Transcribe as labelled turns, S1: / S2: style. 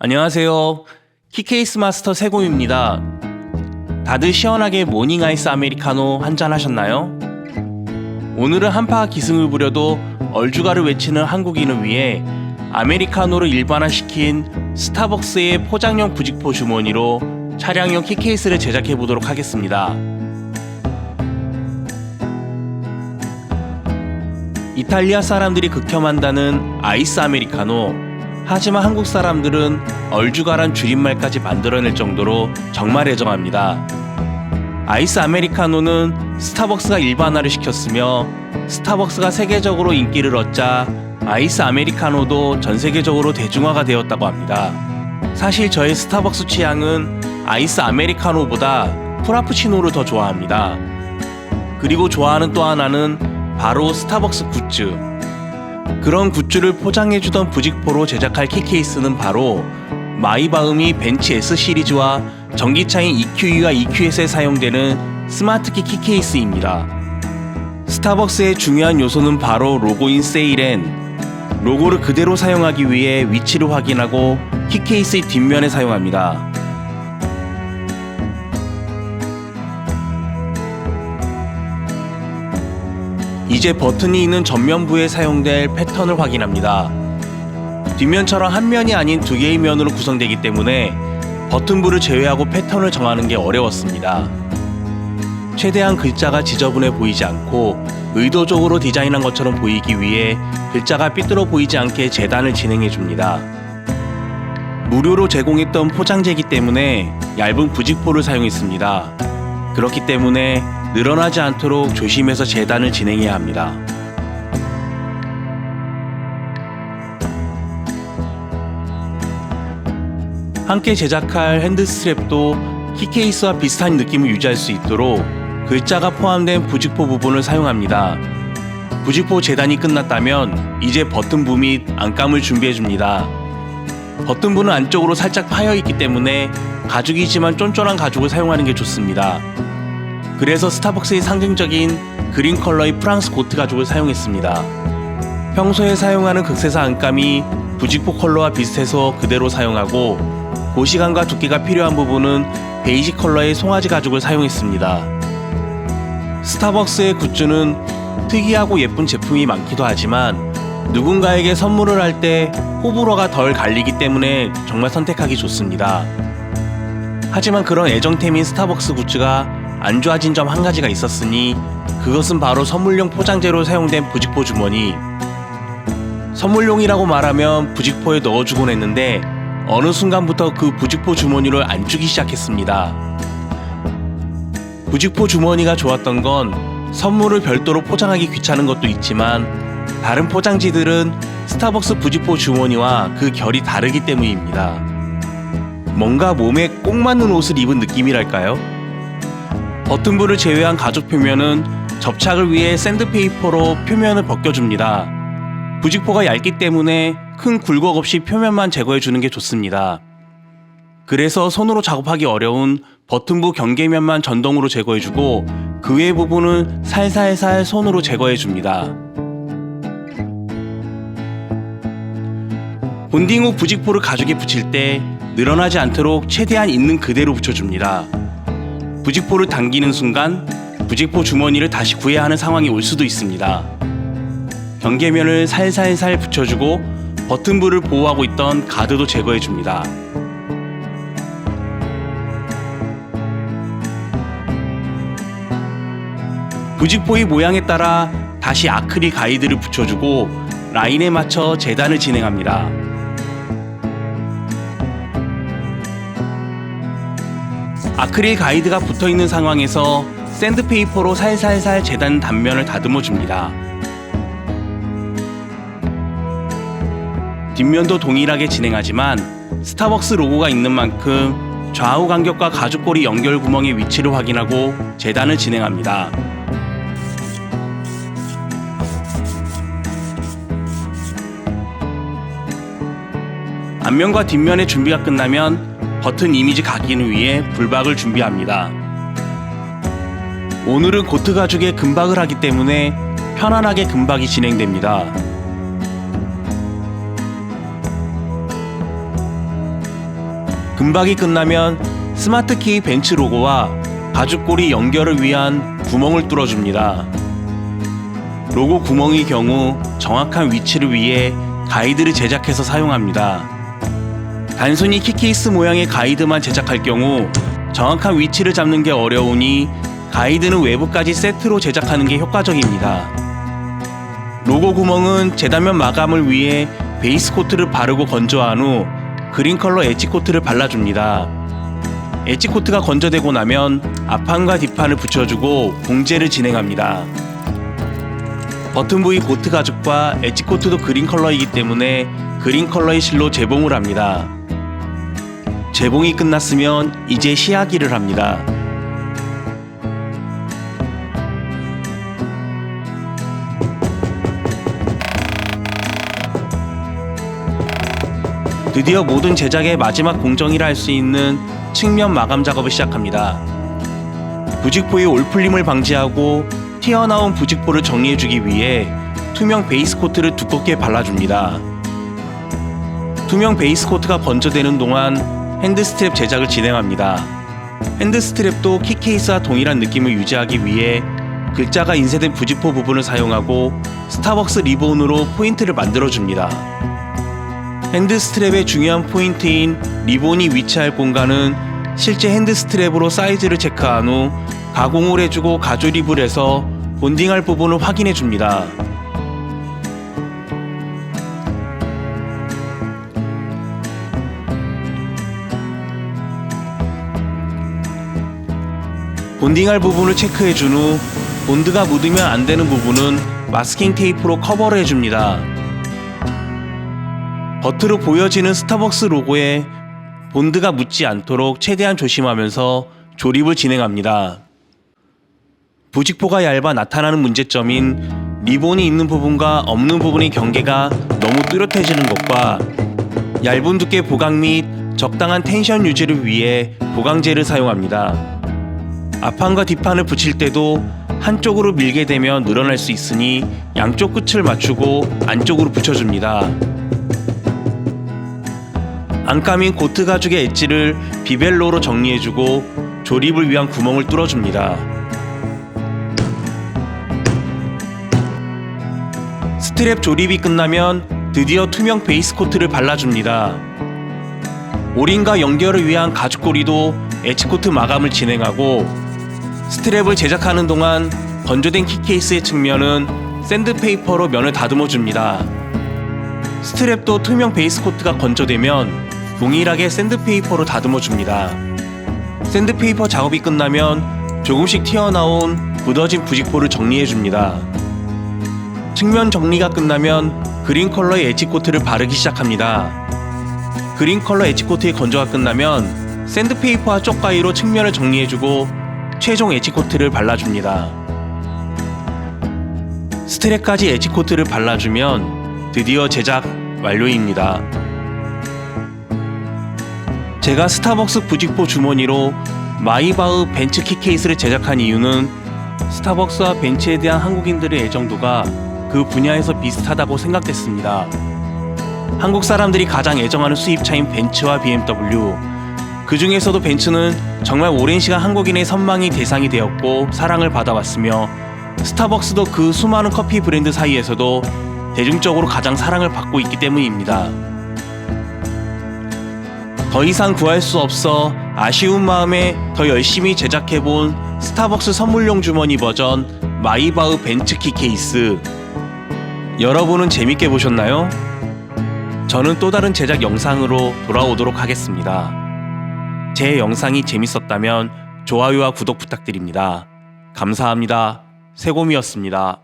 S1: 안녕하세요. 키케이스 마스터 세곰입니다. 다들 시원하게 모닝 아이스 아메리카노 한잔 하셨나요? 오늘은 한파 기승을 부려도 얼주가를 외치는 한국인을 위해 아메리카노를 일반화시킨 스타벅스의 포장용 부직포 주머니로 차량용 키케이스를 제작해 보도록 하겠습니다. 이탈리아 사람들이 극혐한다는 아이스 아메리카노. 하지만 한국 사람들은 얼주가란 줄임말까지 만들어낼 정도로 정말 애정합니다. 아이스 아메리카노는 스타벅스가 일반화를 시켰으며 스타벅스가 세계적으로 인기를 얻자 아이스 아메리카노도 전 세계적으로 대중화가 되었다고 합니다. 사실 저의 스타벅스 취향은 아이스 아메리카노보다 프라푸치노를 더 좋아합니다. 그리고 좋아하는 또 하나는 바로 스타벅스 굿즈. 그런 굿즈를 포장해주던 부직포로 제작할 키케이스는 바로 마이바흐미 벤츠 S 시리즈와 전기차인 EQE와 EQS에 사용되는 스마트키 키케이스입니다. 스타벅스의 중요한 요소는 바로 로고인 세일앤. 로고를 그대로 사용하기 위해 위치를 확인하고 키케이스의 뒷면에 사용합니다. 이제 버튼이 있는 전면부에 사용될 패턴을 확인합니다. 뒷면처럼 한 면이 아닌 두 개의 면으로 구성되기 때문에 버튼부를 제외하고 패턴을 정하는 게 어려웠습니다. 최대한 글자가 지저분해 보이지 않고 의도적으로 디자인한 것처럼 보이기 위해 글자가 삐뚤어 보이지 않게 재단을 진행해 줍니다. 무료로 제공했던 포장재이기 때문에 얇은 부직포를 사용했습니다. 그렇기 때문에 늘어나지 않도록 조심해서 재단을 진행해야 합니다. 함께 제작할 핸드스트랩도 키케이스와 비슷한 느낌을 유지할 수 있도록 글자가 포함된 부직포 부분을 사용합니다. 부직포 재단이 끝났다면 이제 버튼부 및 안감을 준비해줍니다. 버튼부는 안쪽으로 살짝 파여있기 때문에 가죽이지만 쫀쫀한 가죽을 사용하는 게 좋습니다. 그래서 스타벅스의 상징적인 그린 컬러의 프랑스 고트 가죽을 사용했습니다. 평소에 사용하는 극세사 안감이 부직포 컬러와 비슷해서 그대로 사용하고 고시감과 두께가 필요한 부분은 베이지 컬러의 송아지 가죽을 사용했습니다. 스타벅스의 굿즈는 특이하고 예쁜 제품이 많기도 하지만 누군가에게 선물을 할 때 호불호가 덜 갈리기 때문에 정말 선택하기 좋습니다. 하지만 그런 애정템인 스타벅스 굿즈가 안 좋아진 점 한 가지가 있었으니 그것은 바로 선물용 포장재로 사용된 부직포 주머니. 선물용이라고 말하면 부직포에 넣어주곤 했는데 어느 순간부터 그 부직포 주머니를 안 주기 시작했습니다. 부직포 주머니가 좋았던 건 선물을 별도로 포장하기 귀찮은 것도 있지만 다른 포장지들은 스타벅스 부직포 주머니와 그 결이 다르기 때문입니다. 뭔가 몸에 꼭 맞는 옷을 입은 느낌이랄까요? 버튼부를 제외한 가죽 표면은 접착을 위해 샌드페이퍼로 표면을 벗겨줍니다. 부직포가 얇기 때문에 큰 굴곡 없이 표면만 제거해주는 게 좋습니다. 그래서 손으로 작업하기 어려운 버튼부 경계면만 전동으로 제거해주고 그 외의 부분은 살살살 손으로 제거해줍니다. 본딩 후 부직포를 가죽에 붙일 때 늘어나지 않도록 최대한 있는 그대로 붙여줍니다. 부직포를 당기는 순간 부직포 주머니를 다시 구해야 하는 상황이 올 수도 있습니다. 경계면을 살살살 붙여주고 버튼부를 보호하고 있던 가드도 제거해줍니다. 부직포의 모양에 따라 다시 아크릴 가이드를 붙여주고 라인에 맞춰 재단을 진행합니다. 아크릴 가이드가 붙어있는 상황에서 샌드페이퍼로 살살살 재단 단면을 다듬어 줍니다. 뒷면도 동일하게 진행하지만 스타벅스 로고가 있는 만큼 좌우 간격과 가죽고리 연결 구멍의 위치를 확인하고 재단을 진행합니다. 앞면과 뒷면의 준비가 끝나면 버튼 이미지 각인을 위해 불박을 준비합니다. 오늘은 고트 가죽에 금박을 하기 때문에 편안하게 금박이 진행됩니다. 금박이 끝나면 스마트키 벤츠 로고와 가죽고리 연결을 위한 구멍을 뚫어줍니다. 로고 구멍의 경우 정확한 위치를 위해 가이드를 제작해서 사용합니다. 단순히 키케이스 모양의 가이드만 제작할 경우 정확한 위치를 잡는 게 어려우니 가이드는 외부까지 세트로 제작하는 게 효과적입니다. 로고 구멍은 재단면 마감을 위해 베이스 코트를 바르고 건조한 후 그린 컬러 엣지 코트를 발라줍니다. 엣지 코트가 건조되고 나면 앞판과 뒷판을 붙여주고 봉제를 진행합니다. 버튼 부위 보트 가죽과 엣지 코트도 그린 컬러이기 때문에 그린 컬러의 실로 재봉을 합니다. 재봉이 끝났으면 이제 시야기를 합니다. 드디어 모든 제작의 마지막 공정이라 할 수 있는 측면 마감 작업을 시작합니다. 부직포의 올풀림을 방지하고 튀어나온 부직포를 정리해주기 위해 투명 베이스 코트를 두껍게 발라줍니다. 투명 베이스 코트가 건조되는 동안 핸드 스트랩 제작을 진행합니다. 핸드 스트랩도 키케이스와 동일한 느낌을 유지하기 위해 글자가 인쇄된 부직포 부분을 사용하고 스타벅스 리본으로 포인트를 만들어줍니다. 핸드 스트랩의 중요한 포인트인 리본이 위치할 공간은 실제 핸드 스트랩으로 사이즈를 체크한 후 가공을 해주고 가조립을 해서 본딩할 부분을 확인해줍니다. 본딩할 부분을 체크해준 후 본드가 묻으면 안 되는 부분은 마스킹 테이프로 커버를 해줍니다. 겉으로 보여지는 스타벅스 로고에 본드가 묻지 않도록 최대한 조심하면서 조립을 진행합니다. 부직포가 얇아 나타나는 문제점인 리본이 있는 부분과 없는 부분의 경계가 너무 뚜렷해지는 것과 얇은 두께 보강 및 적당한 텐션 유지를 위해 보강제를 사용합니다. 앞판과 뒷판을 붙일 때도 한쪽으로 밀게 되면 늘어날 수 있으니 양쪽 끝을 맞추고 안쪽으로 붙여줍니다. 안감인 고트 가죽의 엣지를 비벨로로 정리해주고 조립을 위한 구멍을 뚫어줍니다. 스트랩 조립이 끝나면 드디어 투명 베이스 코트를 발라줍니다. 오링과 연결을 위한 가죽고리도 엣지 코트 마감을 진행하고 스트랩을 제작하는 동안 건조된 키케이스의 측면은 샌드페이퍼로 면을 다듬어줍니다. 스트랩도 투명 베이스 코트가 건조되면 동일하게 샌드페이퍼로 다듬어줍니다. 샌드페이퍼 작업이 끝나면 조금씩 튀어나온 굳어진 부직포를 정리해줍니다. 측면 정리가 끝나면 그린 컬러의 엣지 코트를 바르기 시작합니다. 그린 컬러 엣지 코트의 건조가 끝나면 샌드페이퍼와 쪽가위로 측면을 정리해주고 최종 엣지 코트를 발라줍니다. 스트랩까지 엣지 코트를 발라주면 드디어 제작 완료입니다. 제가 스타벅스 부직포 주머니로 마이바흐 벤츠 키케이스를 제작한 이유는 스타벅스와 벤츠에 대한 한국인들의 애정도가 그 분야에서 비슷하다고 생각됐습니다. 한국 사람들이 가장 애정하는 수입차인 벤츠와 BMW, 그 중에서도 벤츠는 정말 오랜 시간 한국인의 선망의 대상이 되었고 사랑을 받아왔으며 스타벅스도 그 수많은 커피 브랜드 사이에서도 대중적으로 가장 사랑을 받고 있기 때문입니다. 더 이상 구할 수 없어 아쉬운 마음에 더 열심히 제작해본 스타벅스 선물용 주머니 버전 마이바흐 벤츠 키케이스, 여러분은 재밌게 보셨나요? 저는 또 다른 제작 영상으로 돌아오도록 하겠습니다. 제 영상이 재밌었다면 좋아요와 구독 부탁드립니다. 감사합니다. 세곰이었습니다.